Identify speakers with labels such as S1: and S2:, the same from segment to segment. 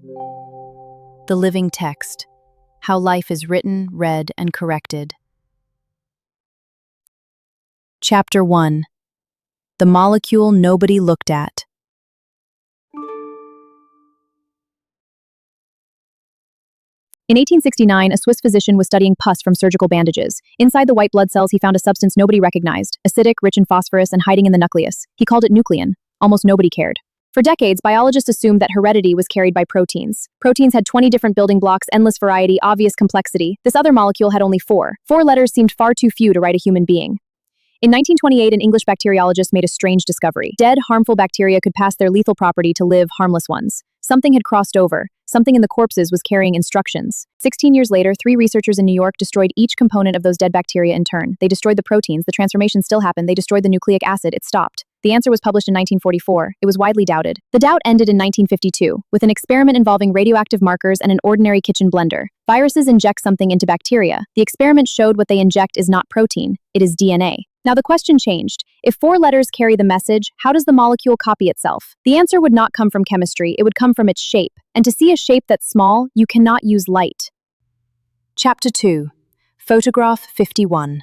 S1: The living text. How life is written, read, and corrected. Chapter 1. The molecule nobody looked at. In 1869, a Swiss physician was studying pus from surgical bandages. Inside the white blood cells, he found a substance nobody recognized, acidic, rich in phosphorus, and hiding in the nucleus. He called it nuclein. Almost nobody cared. For decades, biologists assumed that heredity was carried by proteins. Proteins had 20 different building blocks, endless variety, obvious complexity. This other molecule had only 4. 4 letters seemed far too few to write a human being. In 1928, an English bacteriologist made a strange discovery. Dead, harmful bacteria could pass their lethal property to live, harmless ones. Something had crossed over. Something in the corpses was carrying instructions. 16 years later, 3 researchers in New York destroyed each component of those dead bacteria in turn. They destroyed the proteins, the transformation still happened, they destroyed the nucleic acid, it stopped. The answer was published in 1944. It was widely doubted. The doubt ended in 1952, with an experiment involving radioactive markers and an ordinary kitchen blender. Viruses inject something into bacteria. The experiment showed what they inject is not protein, it is DNA. Now the question changed. If 4 letters carry the message, how does the molecule copy itself? The answer would not come from chemistry, it would come from its shape. And to see a shape that's small, you cannot use light. Chapter 2. Photograph 51.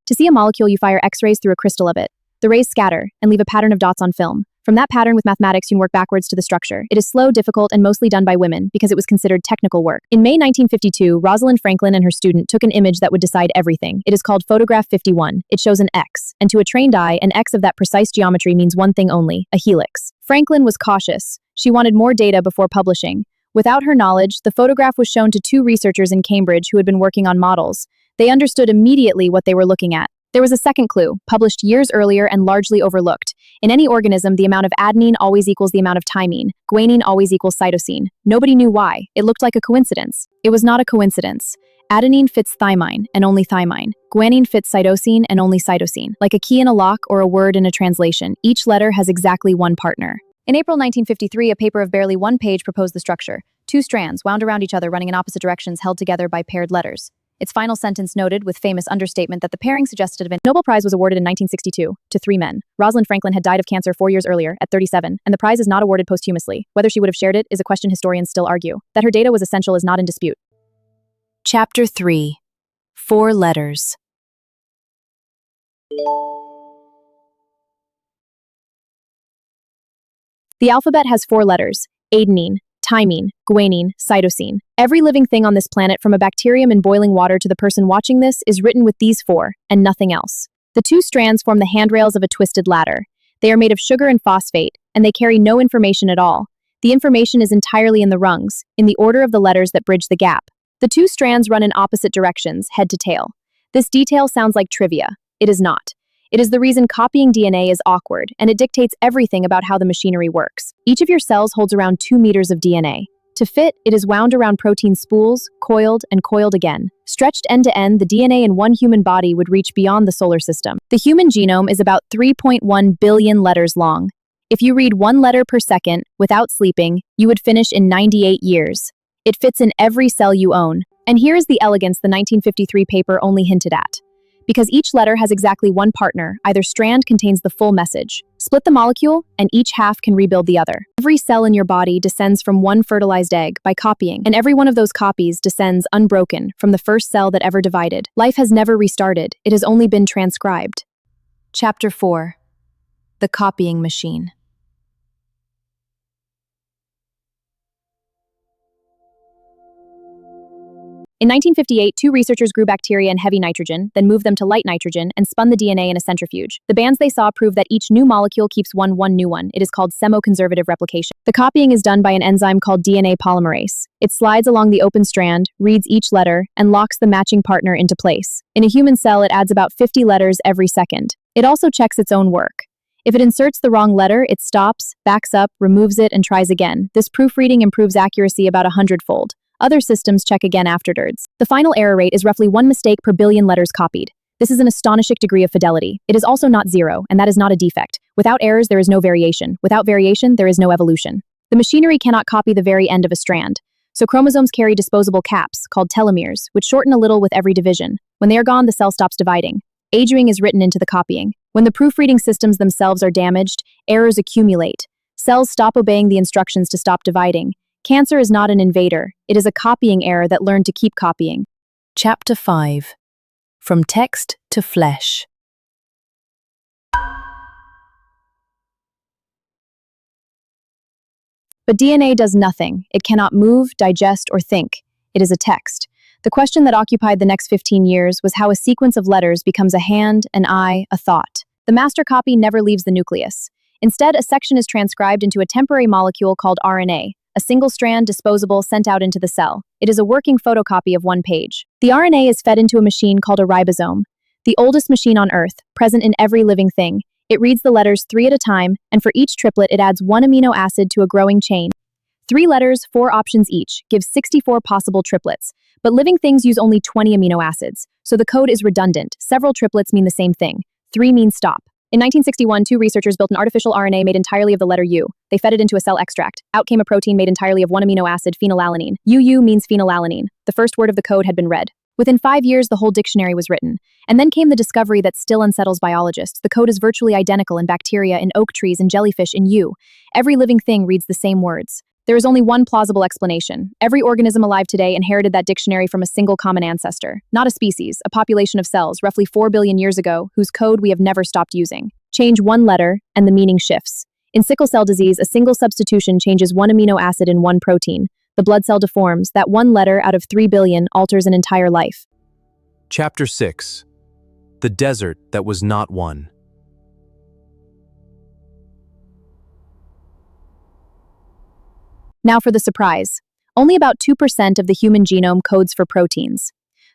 S1: To see a molecule, you fire X-rays through a crystal of it. The rays scatter and leave a pattern of dots on film. From that pattern with mathematics, you can work backwards to the structure. It is slow, difficult, and mostly done by women because it was considered technical work. In May 1952, Rosalind Franklin and her student took an image that would decide everything. It is called Photograph 51. It shows an X, and to a trained eye, an X of that precise geometry means one thing only, a helix. Franklin was cautious. She wanted more data before publishing. Without her knowledge, the photograph was shown to 2 researchers in Cambridge who had been working on models. They understood immediately what they were looking at. There was a second clue, published years earlier and largely overlooked. In any organism, the amount of adenine always equals the amount of thymine. Guanine always equals cytosine. Nobody knew why. It looked like a coincidence. It was not a coincidence. Adenine fits thymine, and only thymine. Guanine fits cytosine, and only cytosine. Like a key in a lock or a word in a translation, each letter has exactly one partner. In April 1953, a paper of barely 1 page proposed the structure. 2 strands, wound around each other running in opposite directions, held together by paired letters. Its final sentence noted, with famous understatement, that the pairing suggested a Nobel Prize was awarded in 1962 to 3 men. Rosalind Franklin had died of cancer 4 years earlier, at 37, and the prize is not awarded posthumously. Whether she would have shared it is a question historians still argue. That her data was essential is not in dispute. Chapter 3. 4 letters. The alphabet has 4 letters: adenine, thymine, guanine, cytosine. Every living thing on this planet, from a bacterium in boiling water to the person watching this, is written with these 4, and nothing else. The 2 strands form the handrails of a twisted ladder. They are made of sugar and phosphate, and they carry no information at all. The information is entirely in the rungs, in the order of the letters that bridge the gap. The 2 strands run in opposite directions, head to tail. This detail sounds like trivia. It is not. It is the reason copying DNA is awkward, and it dictates everything about how the machinery works. Each of your cells holds around 2 meters of DNA. To fit, it is wound around protein spools, coiled, and coiled again. Stretched end to end, the DNA in one human body would reach beyond the solar system. The human genome is about 3.1 billion letters long. If you read 1 letter per second, without sleeping, you would finish in 98 years. It fits in every cell you own. And here is the elegance the 1953 paper only hinted at. Because each letter has exactly one partner, either strand contains the full message. Split the molecule, and each half can rebuild the other. Every cell in your body descends from one fertilized egg by copying, and every one of those copies descends unbroken from the first cell that ever divided. Life has never restarted, it has only been transcribed. Chapter 4. The Copying Machine. In 1958, 2 researchers grew bacteria in heavy nitrogen, then moved them to light nitrogen, and spun the DNA in a centrifuge. The bands they saw prove that each new molecule keeps one new one. It is called semo-conservative replication. The copying is done by an enzyme called DNA polymerase. It slides along the open strand, reads each letter, and locks the matching partner into place. In a human cell, it adds about 50 letters every second. It also checks its own work. If it inserts the wrong letter, it stops, backs up, removes it, and tries again. This proofreading improves accuracy about 100-fold. Other systems check again afterwards. The final error rate is roughly 1 mistake per billion letters copied. This is an astonishing degree of fidelity. It is also not 0, and that is not a defect. Without errors, there is no variation. Without variation, there is no evolution. The machinery cannot copy the very end of a strand. So chromosomes carry disposable caps, called telomeres, which shorten a little with every division. When they are gone, the cell stops dividing. Aging is written into the copying. When the proofreading systems themselves are damaged, errors accumulate. Cells stop obeying the instructions to stop dividing. Cancer is not an invader. It is a copying error that learned to keep copying.
S2: Chapter 5. From Text to Flesh.
S1: But DNA does nothing. It cannot move, digest, or think. It is a text. The question that occupied the next 15 years was how a sequence of letters becomes a hand, an eye, a thought. The master copy never leaves the nucleus. Instead, a section is transcribed into a temporary molecule called RNA, a single strand disposable sent out into the cell. It is a working photocopy of one page. The RNA is fed into a machine called a ribosome, the oldest machine on Earth, present in every living thing. It reads the letters 3 at a time, and for each triplet it adds 1 amino acid to a growing chain. 3 letters, 4 options each, gives 64 possible triplets. But living things use only 20 amino acids, so the code is redundant. Several triplets mean the same thing. 3 means stop. In 1961, 2 researchers built an artificial RNA made entirely of the letter U. They fed it into a cell extract. Out came a protein made entirely of 1 amino acid, phenylalanine. UU means phenylalanine. The first word of the code had been read. Within 5 years, the whole dictionary was written. And then came the discovery that still unsettles biologists. The code is virtually identical in bacteria, in oak trees, in jellyfish, in you. Every living thing reads the same words. There is only one plausible explanation. Every organism alive today inherited that dictionary from a single common ancestor. Not a species, a population of cells, roughly 4 billion years ago, whose code we have never stopped using. Change one letter, and the meaning shifts. In sickle cell disease, a single substitution changes 1 amino acid in one protein. The blood cell deforms. That one letter out of 3 billion alters an entire life.
S3: Chapter 6. The Desert That Was Not One.
S1: Now for the surprise. Only about 2% of the human genome codes for proteins.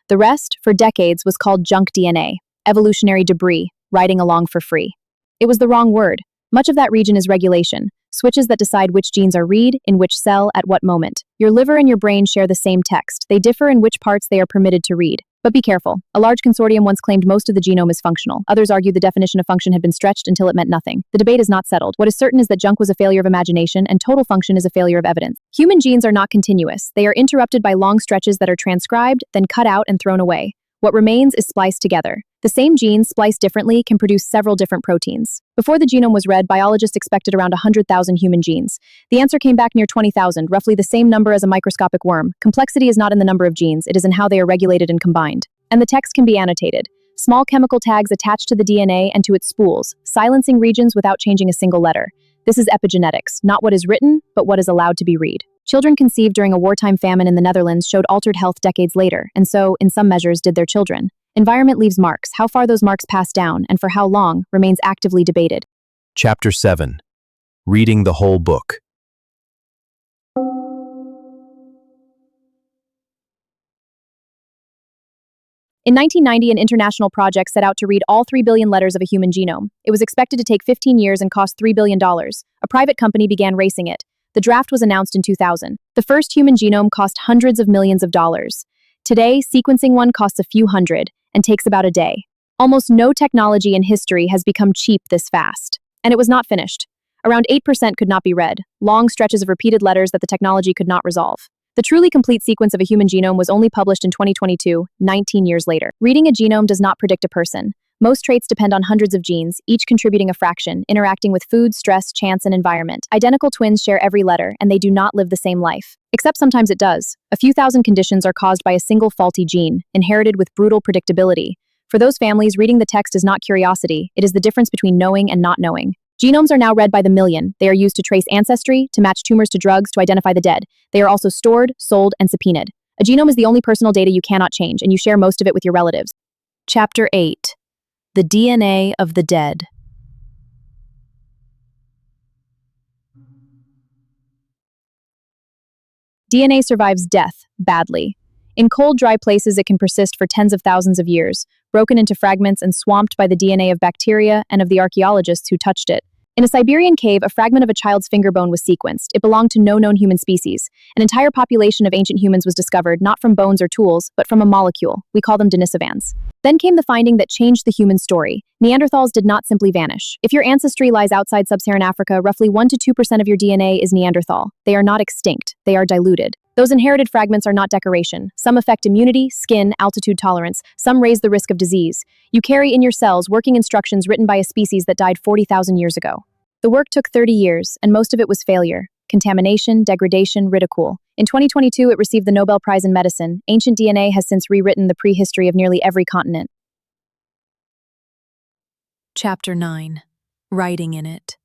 S1: The rest, for decades, was called junk DNA, evolutionary debris, riding along for free. It was the wrong word. Much of that region is regulation, switches that decide which genes are read, in which cell, at what moment. Your liver and your brain share the same text. They differ in which parts they are permitted to read. But be careful. A large consortium once claimed most of the genome is functional. Others argued the definition of function had been stretched until it meant nothing. The debate is not settled. What is certain is that junk was a failure of imagination and total function is a failure of evidence. Human genes are not continuous. They are interrupted by long stretches that are transcribed, then cut out and thrown away. What remains is spliced together. The same genes, spliced differently, can produce several different proteins. Before the genome was read, biologists expected around 100,000 human genes. The answer came back near 20,000, roughly the same number as a microscopic worm. Complexity is not in the number of genes, it is in how they are regulated and combined. And the text can be annotated. Small chemical tags attached to the DNA and to its spools, silencing regions without changing a single letter. This is epigenetics, not what is written, but what is allowed to be read. Children conceived during a wartime famine in the Netherlands showed altered health decades later, and so, in some measures, did their children. Environment leaves marks. How far those marks pass down, and for how long, remains actively debated.
S3: Chapter 7. Reading the Whole Book.
S1: In 1990, an international project set out to read all 3 billion letters of a human genome. It was expected to take 15 years and cost $3 billion. A private company began racing it. The draft was announced in 2000. The first human genome cost hundreds of millions of dollars. Today, sequencing one costs a few hundred and takes about a day. Almost no technology in history has become cheap this fast. And it was not finished. Around 8% could not be read, long stretches of repeated letters that the technology could not resolve. The truly complete sequence of a human genome was only published in 2022, 19 years later. Reading a genome does not predict a person. Most traits depend on hundreds of genes, each contributing a fraction, interacting with food, stress, chance, and environment. Identical twins share every letter, and they do not live the same life. Except sometimes it does. A few thousand conditions are caused by a single faulty gene, inherited with brutal predictability. For those families, reading the text is not curiosity, it is the difference between knowing and not knowing. Genomes are now read by the million. They are used to trace ancestry, to match tumors to drugs, to identify the dead. They are also stored, sold, and subpoenaed. A genome is the only personal data you cannot change, and you share most of it with your relatives.
S2: Chapter 8. The DNA of the Dead.
S1: DNA survives death, badly. In cold, dry places, it can persist for tens of thousands of years, broken into fragments and swamped by the DNA of bacteria and of the archaeologists who touched it. In a Siberian cave, a fragment of a child's finger bone was sequenced. It belonged to no known human species. An entire population of ancient humans was discovered, not from bones or tools, but from a molecule. We call them denisovans. Then came the finding that changed the human story. Neanderthals did not simply vanish. If your ancestry lies outside sub-Saharan Africa, roughly 1 to 2% of your DNA is Neanderthal. They are not extinct. They are diluted. Those inherited fragments are not decoration. Some affect immunity, skin, altitude tolerance. Some raise the risk of disease. You carry in your cells working instructions written by a species that died 40,000 years ago. The work took 30 years, and most of it was failure. Contamination, degradation, ridicule. In 2022, it received the Nobel Prize in Medicine. Ancient DNA has since rewritten the prehistory of nearly every continent.
S2: Chapter 9. Writing in it.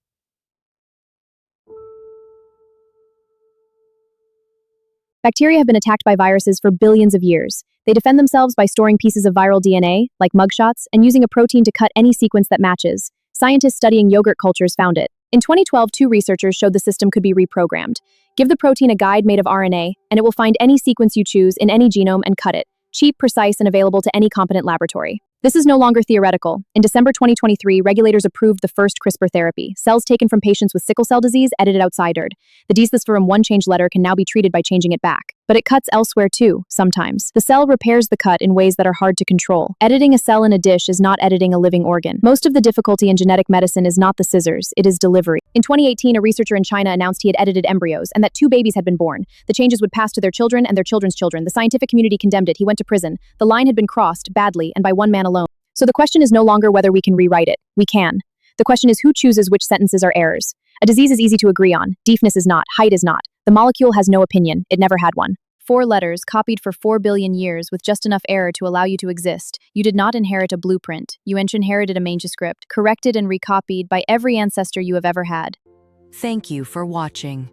S1: Bacteria have been attacked by viruses for billions of years. They defend themselves by storing pieces of viral DNA, like mugshots, and using a protein to cut any sequence that matches. Scientists studying yogurt cultures found it. In 2012, two researchers showed the system could be reprogrammed. Give the protein a guide made of RNA, and it will find any sequence you choose in any genome and cut it. Cheap, precise, and available to any competent laboratory. This is no longer theoretical. In December 2023, regulators approved the first CRISPR therapy. Cells taken from patients with sickle cell disease edited outsidered. The deslisphorum 1 changed letter can now be treated by changing it back. But it cuts elsewhere too, sometimes. The cell repairs the cut in ways that are hard to control. Editing a cell in a dish is not editing a living organ. Most of the difficulty in genetic medicine is not the scissors, it is delivery. In 2018, a researcher in China announced he had edited embryos and that 2 babies had been born. The changes would pass to their children and their children's children. The scientific community condemned it. He went to prison. The line had been crossed, badly, and by one man alone. So the question is no longer whether we can rewrite it. We can. The question is who chooses which sentences are errors. A disease is easy to agree on. Deafness is not. Height is not. The molecule has no opinion. It never had one. 4 letters copied for 4 billion years with just enough error to allow you to exist. You did not inherit a blueprint. You inherited a manuscript, corrected and recopied by every ancestor you have ever had.
S2: Thank you for watching.